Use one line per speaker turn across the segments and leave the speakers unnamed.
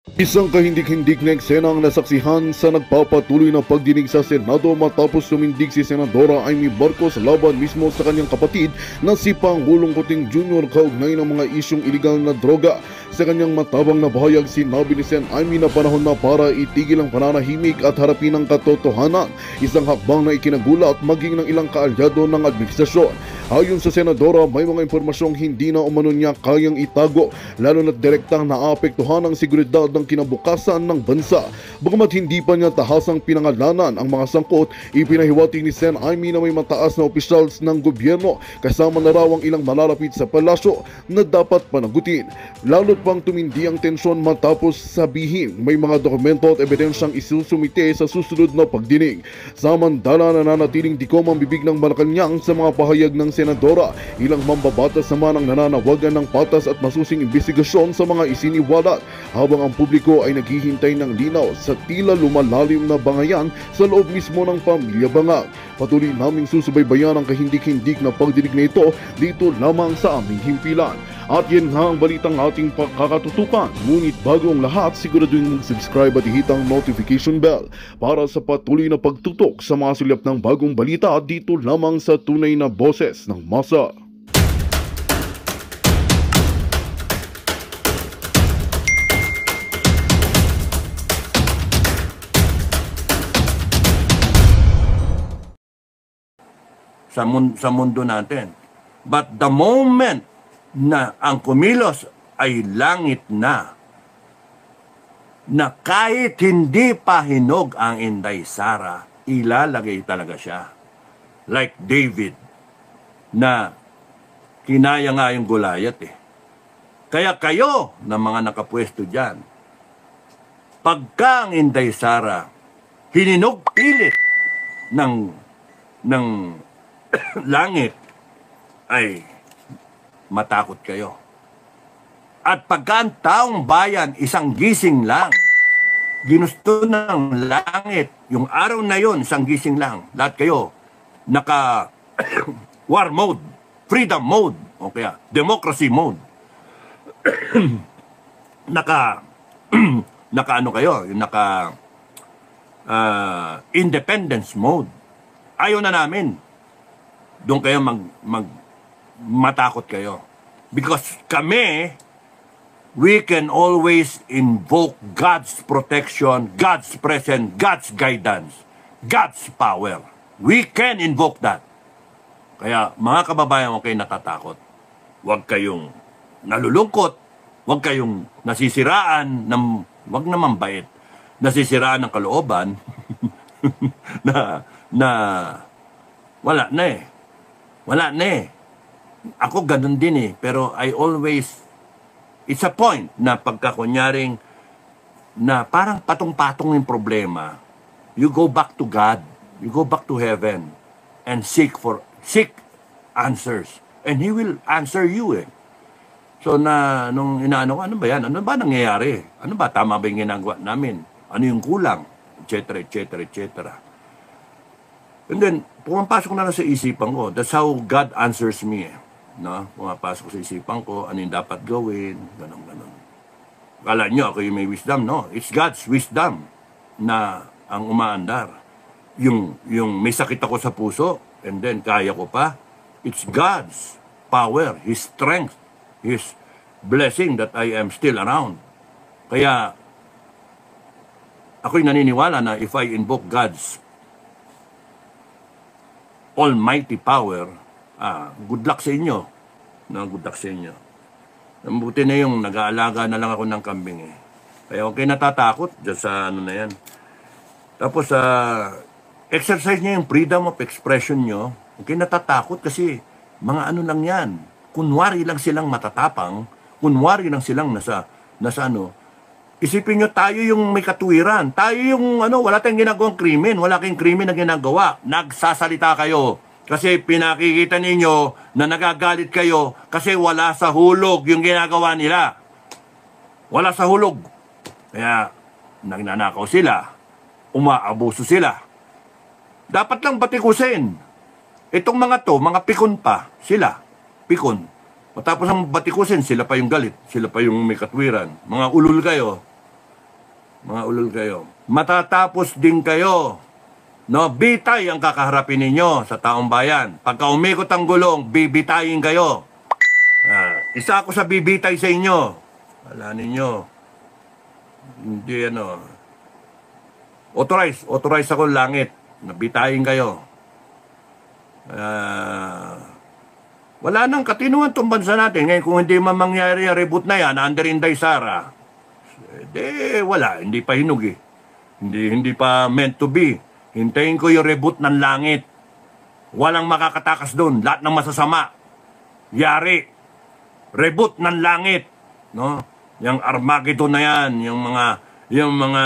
Isang kahindik-hindik na eksena ang nasaksihan sa nagpapatuloy na pagdinig sa Senado matapos tumindig si Senadora Amy Marcos laban mismo sa kanyang kapatid na si Pangulong Kuting Jr. kaugnay ng mga isyong iligal na droga. Sa kanyang matabang na bahayag, sinabi ni Sen Amy na panahon na para itigil ang pananahimik at harapin ang katotohanan, isang hakbang na ikinagulat maging ng ilang kaalyado ng administrasyon. Ayon sa Senadora, may mga impormasyong hindi na umano niya kayang itago, lalo na't direktang naapektuhan ang seguridad ng kinabukasan ng bansa. Bagamat hindi pa niya tahasang pinangalanan ang mga sangkot, ipinahiwatig ni Sen Amy na may mataas na opisyals ng gobyerno kasama na raw ang ilang malalapit sa palasyo na dapat panagutin. Lalo't pang tumindi ang tensyon matapos sabihin may mga dokumento at ebidensyang isusumite sa susunod na pagdinig. Samantala, nananatiling dikom ang bibig ng Malacanang sa mga pahayag ng Senadora. Ilang mambabatas naman ang nananawagan ng patas at masusing imbestigasyon sa mga isiniwalat, habang ang publiko ay naghihintay ng linaw sa tila lumalalim na bangayan sa loob mismo ng pamilya Bangag. Patuloy naming susubaybayan ang kahindik-hindik na pagdinig na ito dito lamang sa aming himpilan. At yan nga ang balitang ating pagkakatutukan. Ngunit bago ang lahat, siguraduhin mag-subscribe at ihit ang notification bell para sa patuloy na pagtutok sa mga sulap ng bagong balita dito lamang sa tunay na boses ng masa.
Sa mundo natin. But the moment na ang kumilos ay langit na kahit hindi pa hinog ang Inday Sara, ilalagay talaga siya. Like David, na kinaya nga yung Goliath eh. Kaya kayo na mga nakapwesto dyan, pagka ang Inday Sara hininog pilit ng langit, ay matakot kayo. At pagka ang taong bayan isang gising lang, ginusto ng langit, yung araw na yon isang gising lang, lahat kayo naka war mode, freedom mode, o kaya democracy mode. naka ano kayo, yung naka independence mode. Ayaw na namin. Doon kayo matakot kayo. Because kami, we can always invoke God's protection, God's presence, God's guidance, God's power. We can invoke that. Kaya mga kababayan, huwag kayong natatakot. Huwag kayong nalulungkot. Huwag kayong nasisiraan, huwag naman bait, nasisiraan ng kalooban na wala na eh. Wala na eh. Ako ganun din eh. Pero I always, it's a point na pagkakunyaring na parang patong-patong yung problema, you go back to God, you go back to heaven, and seek answers. And He will answer you eh. So nung inaano ko, ano ba yan? Ano ba nangyayari? Ano ba? Tama ba yung ginagawa namin? Ano yung kulang? Etc. etc. etc. And then, pumapasok na sa isipan ko. That's how God answers me. No? Pumapasok sa isipan ko, ano yung dapat gawin, ganon. Kala nyo, ako yung may wisdom. No, it's God's wisdom na ang umaandar. Yung may sakit ako sa puso, and then kaya ko pa, it's God's power, His strength, His blessing that I am still around. Kaya, ako'y naniniwala na if I invoke God's almighty power, good luck sa inyo. No, good luck sa inyo. Mabuti na yung nag-aalaga na lang ako ng kambing eh. Kaya okay natatakot dyan sa ano na yan. Tapos, exercise nyo yung freedom of expression nyo. Okay natatakot kasi mga ano lang yan. Kunwari lang silang matatapang, kunwari lang silang nasa ano. Isipin nyo, tayo yung may katuwiran. Tayo yung, wala tayong ginagawang krimen. Wala kayong krimen na ginagawa. Nagsasalita kayo. Kasi pinakikita ninyo na nagagalit kayo kasi wala sa hulog yung ginagawa nila. Wala sa hulog. Kaya, nagnanakaw sila. Umaabuso sila. Dapat lang batikusin. Itong mga to, mga pikon pa, sila. Pikon. Matapos ang batikusin, sila pa yung galit. Sila pa yung may katwiran. Mga ulul kayo. Mga ulol kayo. Matatapos din kayo. No, bitay ang kakaharapin ninyo sa taong bayan. Pagka umikot ang gulong, bibitayin kayo. Isa ako sa bibitay sa inyo. Wala ninyo. Hindi Authorize ako langit. Nabitayin kayo. Wala nang katinuan itong bansa natin. Ngayon, kung hindi man mangyari ang reboot na yan, under Inday Sara, wala. Hindi pa hinog eh. Hindi pa meant to be. Hintayin ko yung reboot ng langit. Walang makakatakas doon. Lahat ng masasama. Yari. Reboot ng langit. No? Yung Armageddon na yan. Yung mga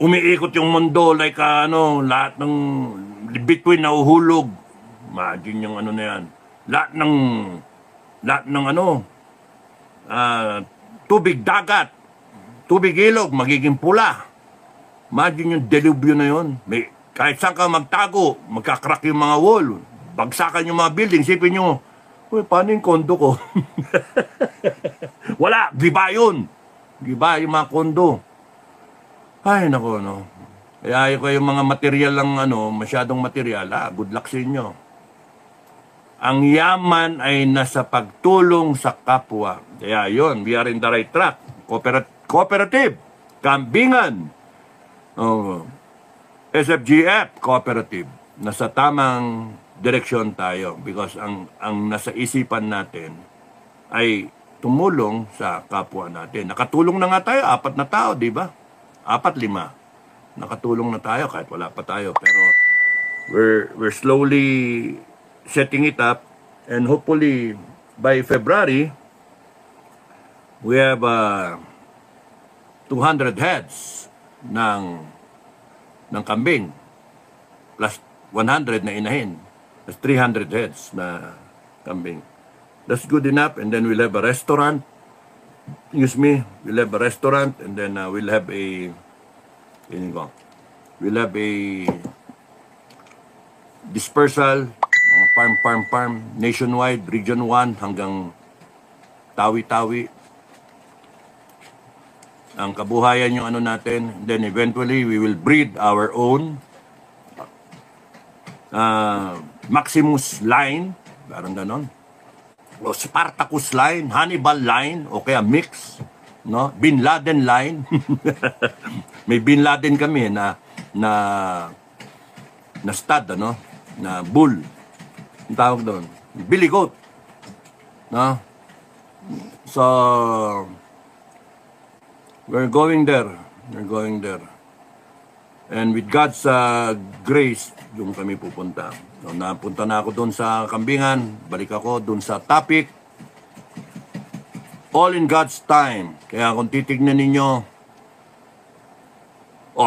umiikot yung mundo like lahat ng between nahuhulog. Imagine yung na yan. Lahat ng tubig dagat, tubig ilog, magiging pula. Imagine yung delubyo na yun. Kahit saan ka magtago, magkakrak yung mga wall, bagsakan yung mga building, sipin nyo, paano yung kondo ko? Wala, giba yun. Giba yung mga kondo. Ay, nako, no. Kaya yung mga material lang, masyadong material, good luck sa inyo. Ang yaman ay nasa pagtulong sa kapwa. Kaya yun, we are in the right track. Cooperative, kambingan, SFGF, cooperative. Nasa tamang direksyon tayo because ang nasa isipan natin ay tumulong sa kapwa natin. Nakatulong na nga tayo, 4 na tao, di ba? 4, 5. Nakatulong na tayo kahit wala pa tayo. Pero we're slowly setting it up and hopefully by February we have 200 heads ng kambing plus 100 na inahin. That's 300 heads na kambing. That's good enough. And then we'll have a restaurant. We'll have a restaurant and then we'll have a dispersal, farm, nationwide, region 1 hanggang Tawi-Tawi. Ang kabuhayan yung natin. Then eventually, we will breed our own Maximus line, parang ganon. O Spartacus line, Hannibal line, o kaya mix, no? Bin Laden line. May Bin Laden kami na stud, na bull. Ang tawag doon. Billy goat. No? So, we're going there. And with God's grace, doon kami pupunta. So, napunta na ako doon sa kambingan. Balik ako doon sa topic. All in God's time. Kaya kung titignan ninyo,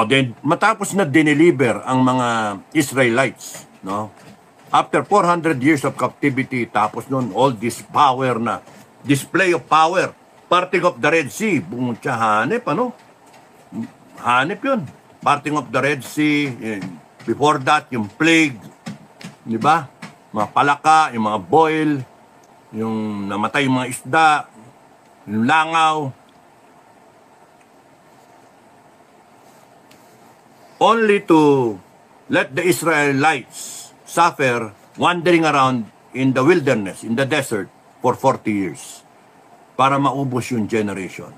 then matapos na dineliver ang mga Israelites, no? After 400 years of captivity, tapos noon, all this power na, display of power, parting of the Red Sea, bungutsa, hanip, hanip yun. Parting of the Red Sea, before that, yung plague, di ba? Mga palaka, yung mga boil, yung namatay yung mga isda, yung langaw. Only to let the Israelites suffer wandering around in the wilderness, in the desert, for 40 years para maubos yung generation.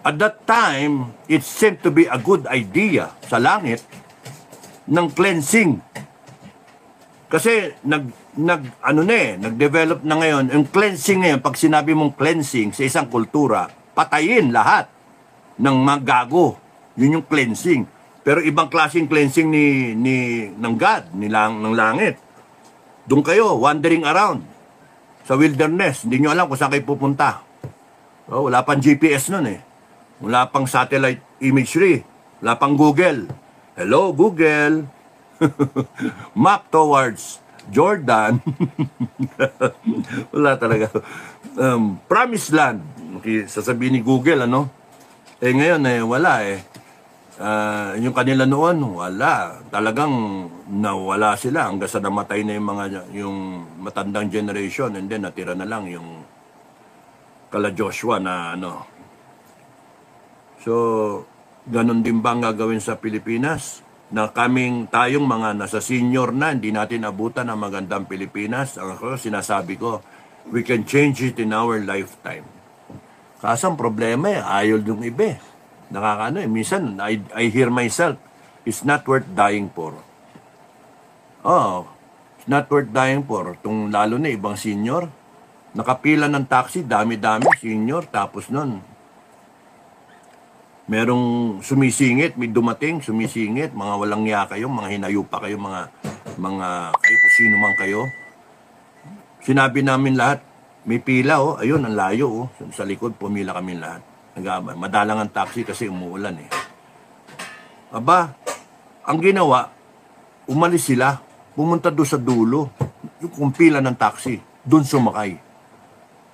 At that time, it seemed to be a good idea sa langit ng cleansing. Kasi nag-develop na ngayon, yung cleansing ngayon, pag sinabi mong cleansing sa isang kultura, patayin lahat ng magago. Yun yung cleansing. Pero ibang klaseng cleansing ng God, ng langit. Doon kayo, wandering around sa wilderness. Hindi nyo alam kung saan kayo pupunta. Wala pang GPS nun eh. Wala pang satellite imagery. Wala pang Google. Hello, Google. Map towards Jordan. Wala talaga. Promised land. Sasabihin ni Google, ngayon, wala eh. Yung kanila noon, wala. Talagang nawala sila hanggang sa namatay na yung matandang generation and then natira na lang yung kala Joshua na So, ganun din ba ang gagawin sa Pilipinas? Na tayong mga nasa senior na, hindi natin abutan ang magandang Pilipinas. Ako, sinasabi ko, we can change it in our lifetime. Kaso ang problema ayaw yung iba. Nakakano minsan, I hear myself, it's not worth dying for. Oh, it's not worth dying for. Lalo na ibang senior, nakapila ng taxi, dami-dami, senior, tapos nun, merong sumisingit, may dumating, sumisingit, mga walang niya kayo, mga hinayo pa kayo, mga kayo, sino man kayo. Sinabi namin lahat, may pila, ayun, ang layo, sa likod, pumila kami lahat. Madalang ang taxi kasi umuulan eh. Aba, ang ginawa, umalis sila, pumunta doon sa dulo, yung pila ng taxi, doon sumakay.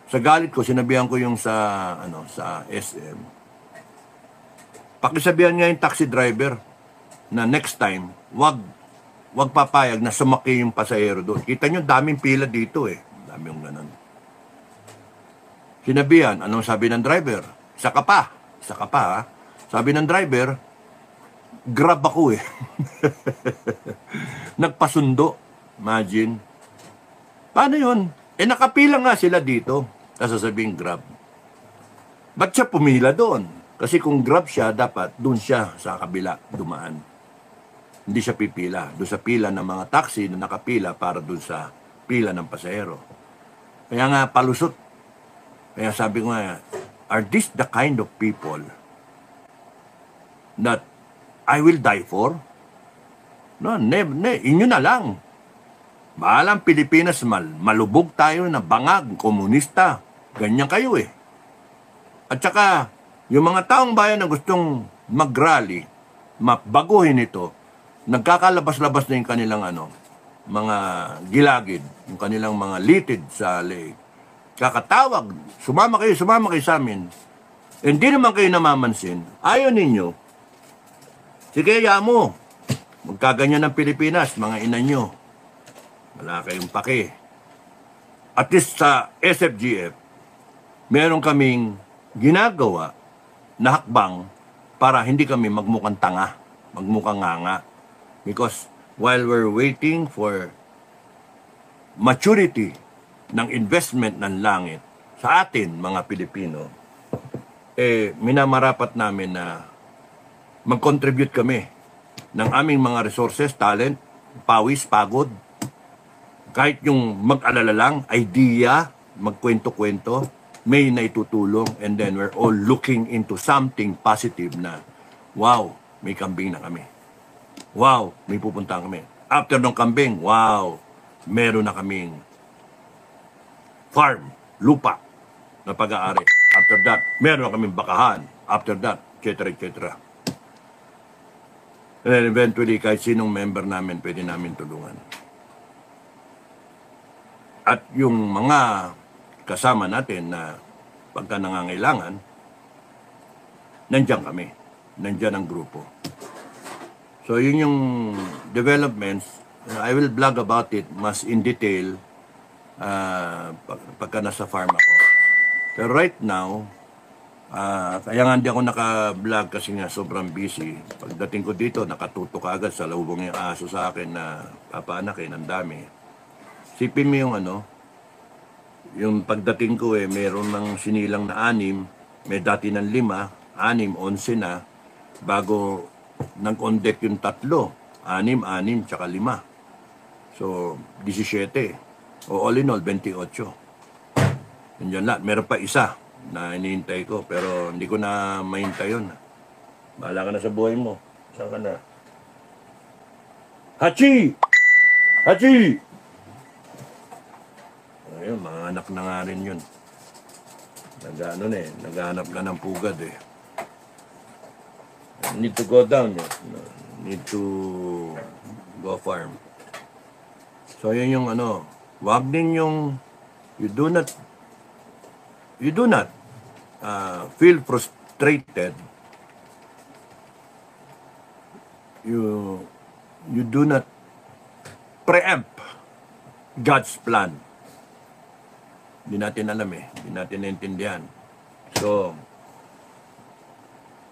Sa galit ko, sinabihan ko yung sa SM, pakisabihan nga yung taxi driver na next time, wag papayag na sumakay yung pasahero doon. Kita nyo, daming pila dito eh. Dami yung ganun. Sinabihan, anong sabi ng driver? Isa ka pa ha. Sabi ng driver, grab ako eh. Nagpasundo. Imagine. Paano yun? Nakapila nga sila dito. Tapos sasabihin grab. Ba't siya pumila doon? Kasi kung grab siya, dapat doon siya sa kabila dumaan. Hindi siya pipila. Doon sa pila ng mga taxi na nakapila para doon sa pila ng pasahero. Kaya nga palusot. Kaya sabi ko nga, are these the kind of people that I will die for? No, inyo na lang. Bahalang Pilipinas, malubog tayo na bangag, komunista. Ganyan kayo eh. At saka, yung mga taong bayan na gustong mag-rally, mabaguhin ito, nagkakalabas-labas na yung kanilang mga gilagid, yung kanilang mga litid sa leeg. Kakatawag, sumama kayo sa amin. Hindi naman kayo namamansin. Ayaw ninyo. Sige, mo. Magkaganyan ng Pilipinas, mga ina nyo. Wala kayong pake. At least sa SFGF, meron kaming ginagawa na hakbang para hindi kami magmukhang tanga, magmukhang nganga. Because while we're waiting for maturity ng investment ng langit sa atin, mga Pilipino, minamarapat namin na mag-contribute kami ng aming mga resources, talent, pawis, pagod, kahit yung mag-alala lang, idea, magkwento-kwento, may naitutulong, and then we're all looking into something positive na, wow, may kambing na kami. Wow, may pupuntahan kami. After ng kambing, wow, meron na kaming farm, lupa, na pag-aari. After that, meron na kaming bakahan. After that, etc. etc. And then eventually, kahit sinong member namin, pwede namin tulungan. At yung mga kasama natin na pagka nangangailangan, nandiyan kami. Nandiyan ang grupo. So yun yung developments. I will blog about it mas in detail pagka nasa farm ako. Pero right now, kaya nga hindi ako naka-vlog kasi nga sobrang busy. Pagdating ko dito, nakatutok agad sa lubong yung aso sa akin na papaanakin, ang dami. Sipin mo yung yung pagdating ko meron ng sinilang na 6, may dati ng 5, 6, 11 na, bago nag-on-deck yung 3, 6, tsaka 5. So, 17. O all in all, 28. Yun lahat. Meron pa isa na hinihintay ko, pero hindi ko na mahintay yun. Bahala ka na sa buhay mo. Saan ka na? Hachi! Hachi! Ayun, mga anak na nga rin yun. Naghahanap ka ng pugad eh. Need to go down Need to go farm. So yun yung wag din yung you do not feel frustrated. You do not preempt God's plan. Hindi natin alam hindi natin naintindihan. So,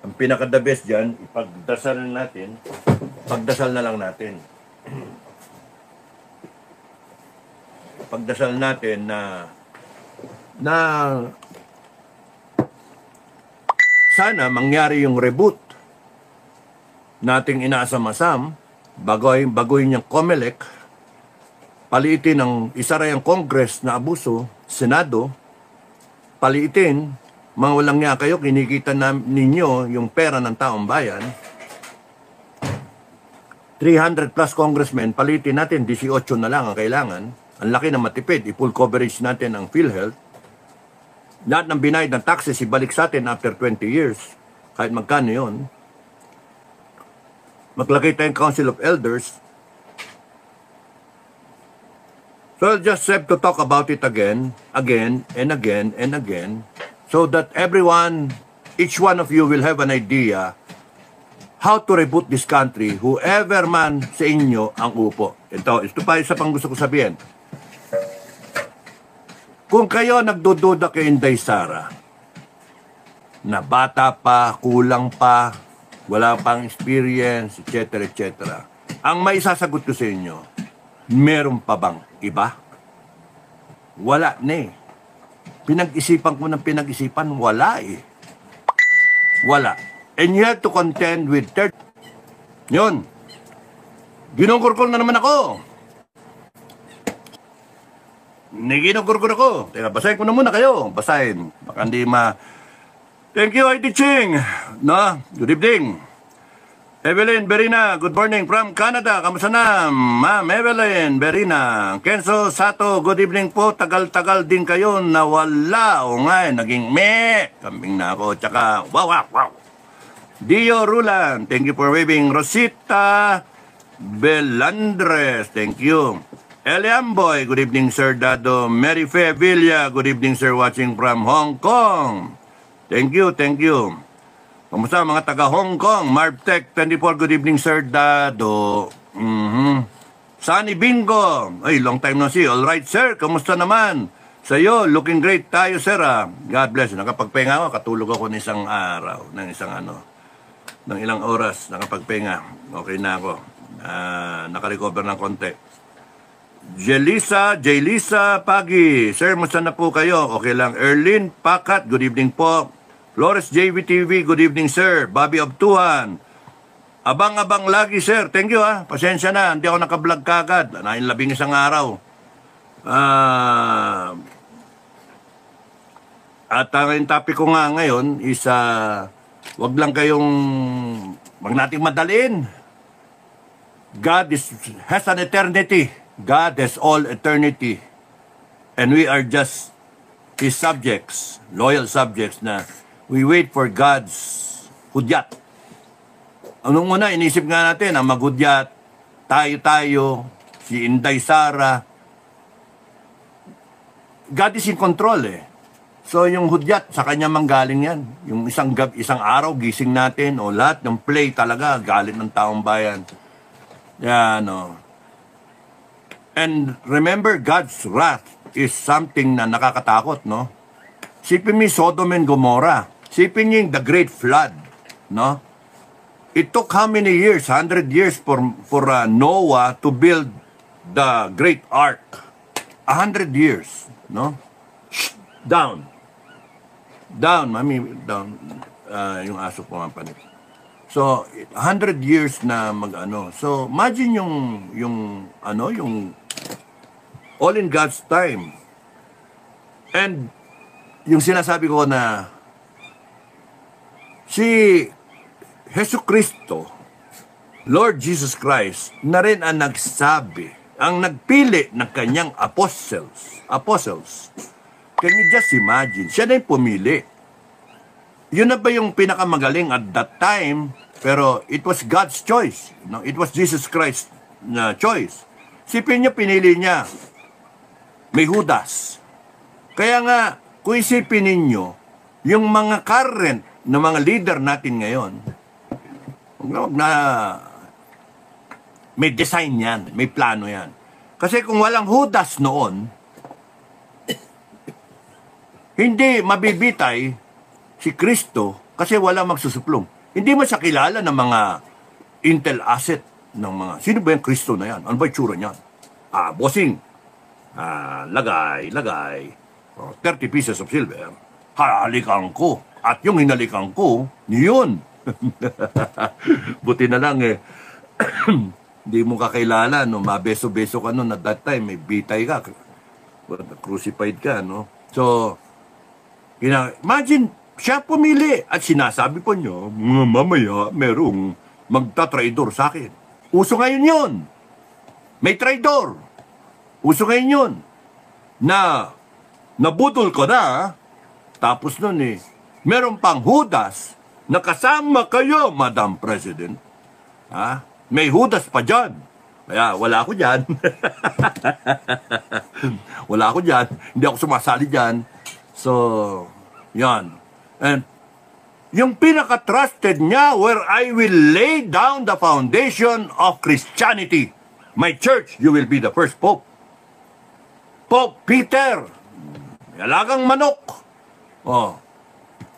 ang ang pinaka-the best dyan, ipagdasal natin, pagdasal na lang natin. Pagdasal natin na sana mangyari yung reboot nating inaasam-asam, baguhin yung COMELEC, paliitin ang isa rin ang Congress na abuso, Senado, paliitin, mga walang niya kayo, kinikita ninyo yung pera ng taong bayan, 300 plus congressmen, palitin natin, 18 na lang ang kailangan, ang laki na matipid, i-full coverage natin ang PhilHealth, lahat ng binayad ng taxes, ibalik sa atin after 20 years, kahit magkano yun, maglagay tayong Council of Elders. So I'll just have to talk about it again, and again, so that everyone, each one of you will have an idea how to reboot this country, whoever man sa inyo ang upo. Ito pa isa pang gusto ko sabihin. Kung kayo nagdududa kay Inday Sara, na bata pa, kulang pa, wala pang experience, etc., etc., ang may sasagot ko sa inyo, meron pa bang iba? Wala na eh. Pinag-isipan ko ng pinag-isipan, wala eh. Wala. And you have to contend with third. Yun. Ginungkurkur na naman ako. Ginungkurkur ako. Teka, basahin ko na muna kayo. Basahin. Baka hindi Thank you, IT Ching. No? Good evening. Evelyn Berina, good morning from Canada. Kamusta na, Ma'am Evelyn Berina? Kenzo Sato, good evening po. Tagal-tagal din kayo nawala. O nga, naging kambing na ako. Tsaka, wow. Dio Rulan, thank you for waving. Rosita Belandres, thank you. Eliamboy, good evening, Sir Dado. Mary Faye Villa, good evening, sir, watching from Hong Kong. Thank you. Kamusta mga taga Hong Kong? Marptech 24, good evening, Sir Dado. Sunny Bingo, ay, long time no see. All right, sir, kamusta naman? Sa'yo, looking great tayo, sir. God bless. Nakapagpahinga ako, katulog ako ng isang araw, ng ilang oras, nakapagpahinga. Okay na ako. Nakarecover ng konti. Jelisa Pagi, sir, musta na po kayo? Okay lang. Erlyn Pakat, good evening po. Flores JVTV, good evening, sir. Bobby Obtuhan, abang-abang lagi, sir. Thank you, pasensya na, hindi ako nakablog kagad. Nain 11 araw. At ang topic ko nga ngayon is wag lang wag nating madalin. God has an eternity. God has all eternity. And we are just His subjects, loyal subjects na we wait for God's hudyat. Anong una, inisip nga natin, ang maghudyat, tayo, si Inday Sara. God is in control eh. So yung hudyat, sa kanya manggaling yan. Yung isang araw, gising natin, o lahat ng play talaga, galit ng taong bayan. Yan, And remember, God's wrath is something na nakakatakot, no? Sipin mo Sodom and Gomorrah. Sipin niyo the Great Flood, no? It took how many years? 100 years for Noah to build the Great Ark. 100 years, no? Down, mami, down. Yung aso po ang panit. So, 100 years na So, imagine yung all in God's time. And yung sinasabi ko na si Jesucristo, Lord Jesus Christ, na rin ang nagsabi, ang nagpili ng kanyang apostles. Can you just imagine? Siya na yung pumili. Yun na ba yung pinakamagaling at that time? Pero it was God's choice. No? It was Jesus Christ's choice. Sipin niya, pinili niya. May Judas. Kaya nga, kung isipin ninyo, yung mga current na mga leader natin ngayon, may design yan, may plano yan. Kasi kung walang Judas noon, hindi mabibitay si Kristo kasi wala magsusuplong. Hindi mo siya kilala ng mga intel asset ng mga, sino ba yung Kristo na yan? Ano ba yung tsura niyan? Bossing, lagay, 30 pieces of silver, halikan ko. At yung hinalikan ko, yun. Buti na lang hindi mo kakilala, no? Mabeso-beso ka nun at that time, may bitay ka, crucified ka, no? So, imagine, siya pumili at sinasabi po niyo, mamaya merong magta-traidor sa akin. Uso ngayon yun. May traidor. Uso ngayon yun. Na nabudol ko na, tapos nun meron pang Judas na kasama kayo, Madam President. May Judas pa dyan. Kaya wala ako dyan. Wala ako dyan. Hindi ako sumasali dyan. So, yan. And yung pinaka-trusted niya, where I will lay down the foundation of Christianity. My church, you will be the first Pope. Pope Peter. Alagang manok.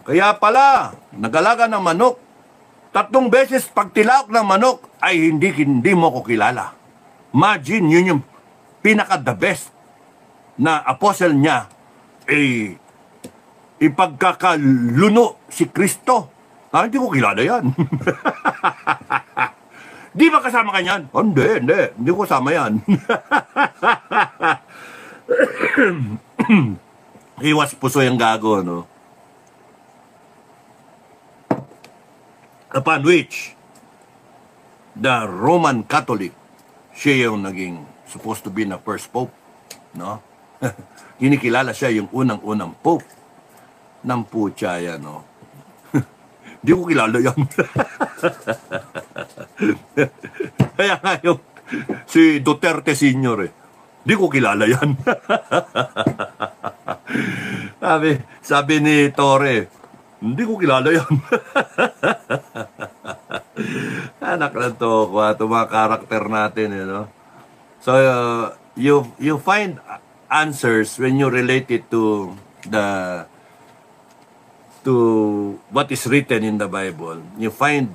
Kaya pala, nagalaga ng manok. 3 beses pagtilaok ng manok ay hindi mo ko kilala. Imagine, yun yung pinaka-the best na apostle niya ipagkakaluno si Kristo. Hindi ko kilala yan. Di ba kasama ka yan? Hindi ko kasama yan. Iwas puso yung gago, no? Upon which, the Roman Catholic, siya yung naging supposed to be na first Pope, no? Kinikilala siya yung unang-unang Pope ng putya yan, no? Di ko kilala yan. Kaya nga yung si Duterte Sr. Di ko kilala yan. sabi ni Torre, hindi ko kilala yan. Anak lang to, itong mga karakter natin, no? So, you find answers when you relate it to what is written in the Bible. You find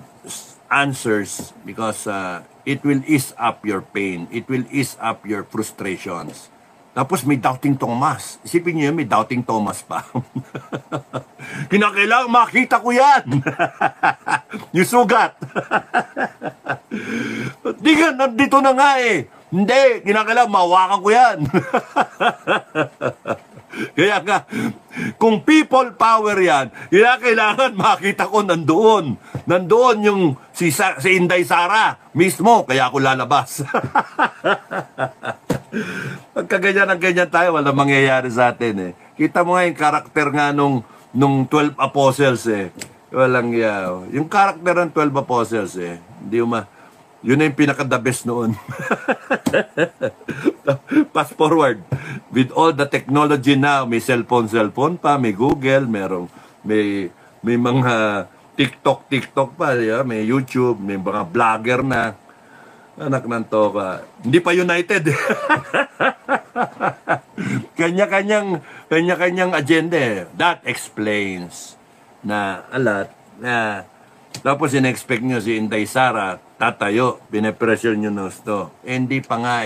answers because it will ease up your pain. It will ease up your frustrations. Tapos may doubting Thomas. Isipin niyo yun, may doubting Thomas pa. Kinakailangan makita ko yan. Yung sugat. Di ka, nandito na nga Hindi, kinakailangan mawakan ko yan. Kaya nga, kung people power yan, kailangan makita ko nandoon. Nandoon yung si Inday Sara mismo, kaya ako lalabas. Pagka ganyan tayo, walang mangyayari sa atin Kita mo nga yung karakter nga nung 12 apostles Walang yung karakter ng 12 apostles hindi yun na yung pinaka-the best noon. Fast forward. With all the technology now, may cellphone pa, may Google, may mga TikTok pa, may YouTube, may mga vlogger na. Anak ng toka. Hindi pa united. Kanya-kanyang agenda That explains na a lot na tapos in-expect nyo si Inday Sara tatayo, pinapressure nyo na gusto. Hindi pa nga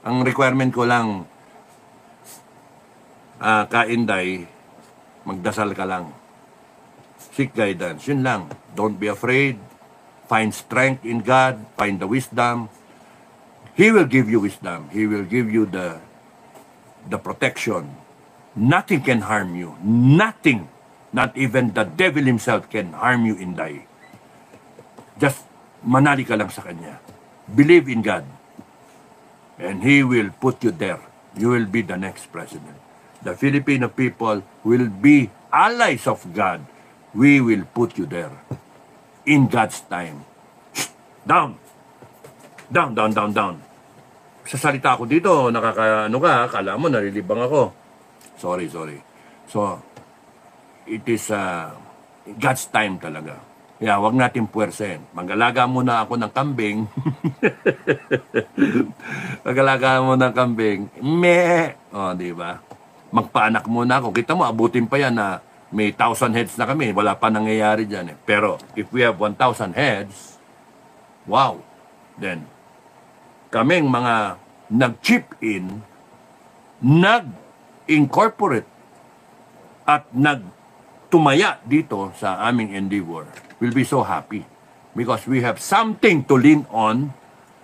Ang requirement ko lang, ka-Inday, magdasal ka lang. Seek guidance. Yun lang. Don't be afraid. Find strength in God. Find the wisdom. He will give you wisdom. He will give you the protection. Nothing can harm you. Nothing. Not even the devil himself can harm you, Inday. Just manali ka lang sa Kanya. Believe in God. And He will put you there. You will be the next president. The Filipino people will be allies of God. We will put you there. In God's time. Shh! Down! Down. Sa salita ako dito, kala mo, nalilibang ako. Sorry. So, it is God's time talaga. Kaya wag natin puwersen. Mag-alaga muna ako ng kambing. Mag-alaga mo ng kambing. Di ba? Magpaanak muna ako. Kita mo, abutin pa yan na may 1,000 heads na kami, wala pa nangyayari dyan eh. Pero if we have 1,000 heads, wow, then kaming mga nag-chip in, nag-incorporate at nagtumaya dito sa aming endeavor, will be so happy because we have something to lean on,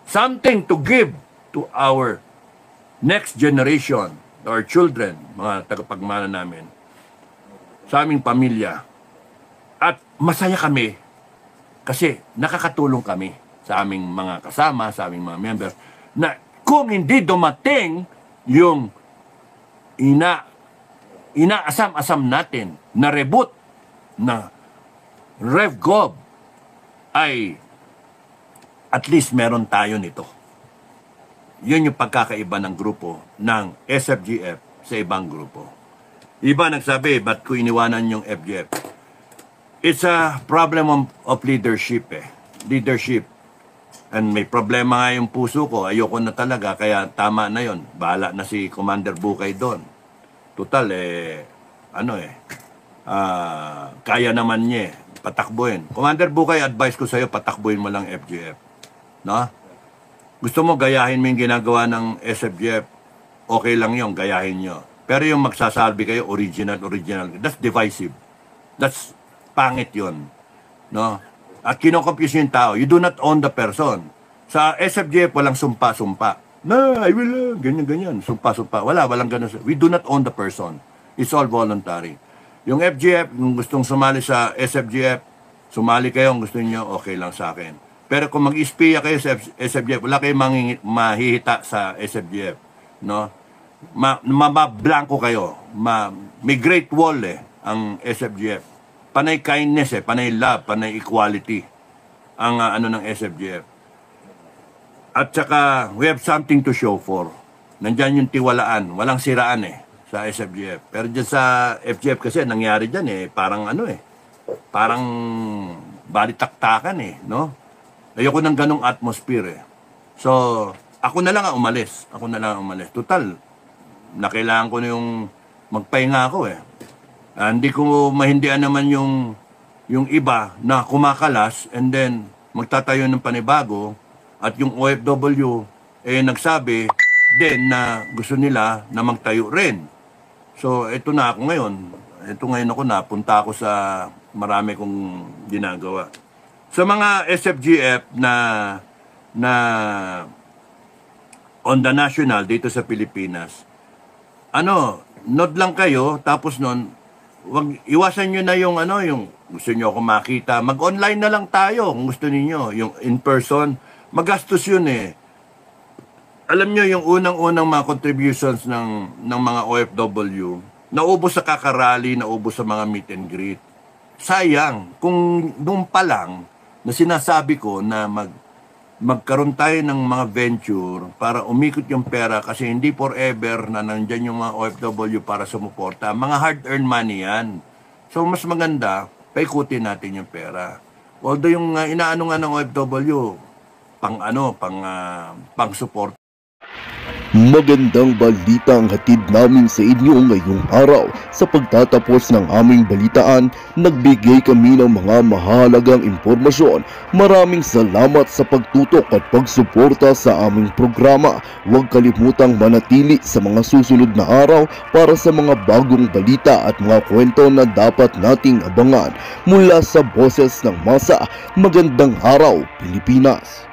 something to give to our next generation, our children, mga tagapagmana namin, sa aming pamilya. At masaya kami kasi nakakatulong kami sa aming mga kasama, sa aming mga members, na kung hindi dumating yung inaasam-asam natin na reboot na RevGov, ay at least meron tayo nito. Yun yung pagkakaiba ng grupo ng SFGF sa ibang grupo. Iba nagsabi, ba't ko iniwanan yung FGF? It's a problem of leadership eh. Leadership. And may problema nga yung puso ko. Ayoko na talaga, kaya tama na yon. Bahala na si Commander Bukay doon. Total kaya naman niya patakbuhin. Commander Bukay, advice ko sa'yo, patakbuhin mo lang FGF. No? Gusto mo gayahin mo yung ginagawa ng SFGF, okay lang yung gayahin nyo. Pero yung magsasalbi kayo, original, that's divisive. That's pangit yun. No? At kinocompuse yung tao. You do not own the person. Sa SFGF, walang sumpa-sumpa. No, I will, ganyan. Sumpa-sumpa. Walang ganun. We do not own the person. It's all voluntary. Yung FGF, kung gustong sumali sa SFGF, sumali kayo, kung gusto niyo, okay lang sa akin. Pero kung mag-espiya kayo sa SFGF, wala kayong mahihita sa SFGF. No? Mabablanko kayo. May great wall ang SFGF. Panay kindness panay love, panay equality ang ng SFGF. At saka we have something to show for. Nandyan yung tiwalaan, walang siraan sa SFGF. Pero dyan sa FGF kasi nangyari dyan parang parang balitaktakan no? Ayoko ng ganong atmosphere So, ako na lang ang umalis. Total, nakailangan ko na yung magpahinga ako hindi ko mahindian naman yung iba na kumakalas and then magtatayo ng panibago at yung OFW nagsabi din na gusto nila na magtayo rin. So, ito na ako ngayon. Napunta ako sa marami kong ginagawa. Sa mga SFGF na on the national dito sa Pilipinas, nod lang kayo, tapos nun, iwasan nyo na yung gusto nyo ako makita, mag-online na lang tayo kung gusto niyo yung in-person, magastos yun Alam nyo, yung unang-unang mga contributions ng mga OFW, naubos sa kakarali, naubos sa mga meet and greet. Sayang, kung doon pa lang, na sinasabi ko na magkaroon tayo ng mga venture para umikot yung pera kasi hindi forever na nandyan yung mga OFW para sumuporta. Mga hard-earned money yan. So, mas maganda, paikutin natin yung pera. Although yung inaano nga ng OFW, pang support.
Magandang balita ang hatid namin sa inyo ngayong araw. Sa pagtatapos ng aming balitaan, nagbigay kami ng mga mahalagang impormasyon. Maraming salamat sa pagtutok at pagsuporta sa aming programa. Huwag kalimutang manatili sa mga susunod na araw para sa mga bagong balita at mga kwento na dapat nating abangan. Mula sa Boses ng Masa, magandang araw, Pilipinas!